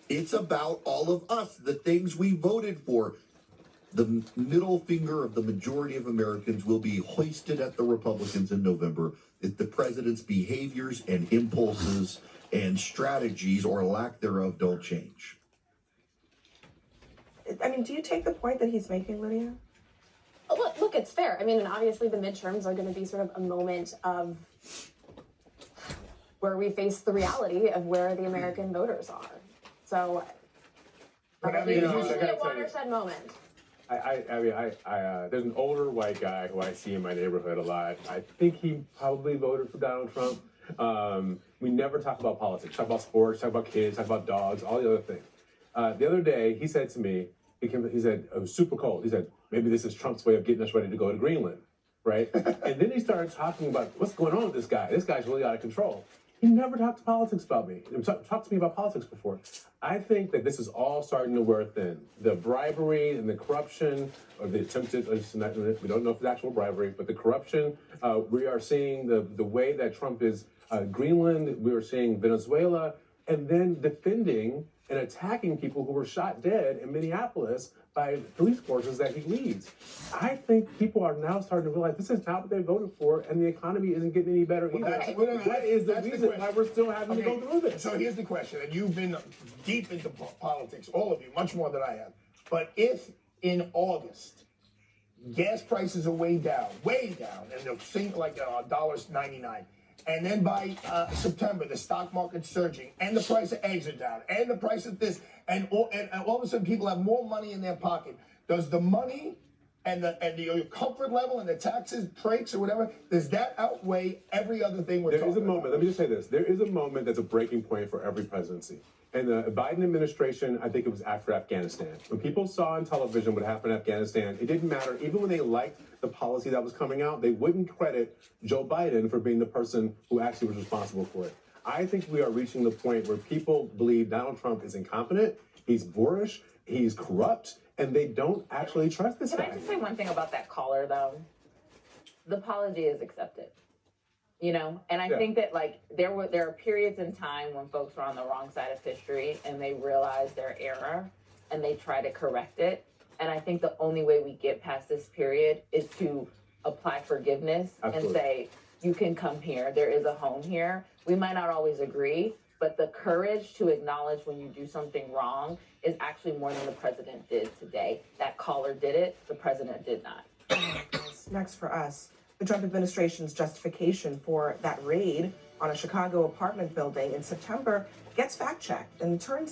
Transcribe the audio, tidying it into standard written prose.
It's about all of us, the things we voted for. The middle finger of the majority of Americans will be hoisted at the Republicans in November if the president's behaviors and impulses and strategies or lack thereof don't change. I mean, do you take the point that he's making, Lydia? Look, it's fair. I mean, and obviously the midterms are going to be sort of a moment of where we face the reality of where the American voters are. So, probably a watershed moment. There's an older white guy who I see in my neighborhood a lot. I think he probably voted for Donald Trump. We never talk about politics, talk about sports, talk about kids, talk about dogs, all the other things. The other day, he said to me, he said, it was super cold. He said, maybe this is Trump's way of getting us ready to go to Greenland, right? And then he started talking about what's going on with this guy. This guy's really out of control. He never talked politics about me. Talked to me about politics before. I think that this is all starting to wear thin. The bribery and the corruption, or the attempted, we don't know if it's actual bribery, but the corruption, we are seeing the way that Trump is Greenland, we are seeing Venezuela, and then defending and attacking people who were shot dead in Minneapolis by police forces that he leads. I think people are now starting to realize this is not what they voted for, and the economy isn't getting any better either. That is the reason why we're still having to go through this. So here's the question, and you've been deep into politics, all of you, much more than I have. But if in August, gas prices are way down, and they'll sink like $1.99, and then by September, the stock market's surging, and the price of eggs are down, and the price of this, and all of a sudden people have more money in their pocket. Does the money and the comfort level and the taxes, breaks or whatever, does that outweigh every other thing we're talking about? There is a moment, let me just say this, there is a moment that's a breaking point for every presidency. And the Biden administration, I think it was after Afghanistan. When people saw on television what happened in Afghanistan, it didn't matter. Even when they liked the policy that was coming out, they wouldn't credit Joe Biden for being the person who actually was responsible for it. I think we are reaching the point where people believe Donald Trump is incompetent, he's boorish, he's corrupt, and they don't actually trust this guy. Can I just say one thing about that caller, though? The apology is accepted. You know, and I think that like there are periods in time when folks were on the wrong side of history and they realize their error and they try to correct it. And I think the only way we get past this period is to apply forgiveness and say, you can come here. There is a home here. We might not always agree, but the courage to acknowledge when you do something wrong is actually more than the president did today. That caller did it. The president did not. Next for us, the Trump administration's justification for that raid on a Chicago apartment building in September gets fact-checked, and it turns out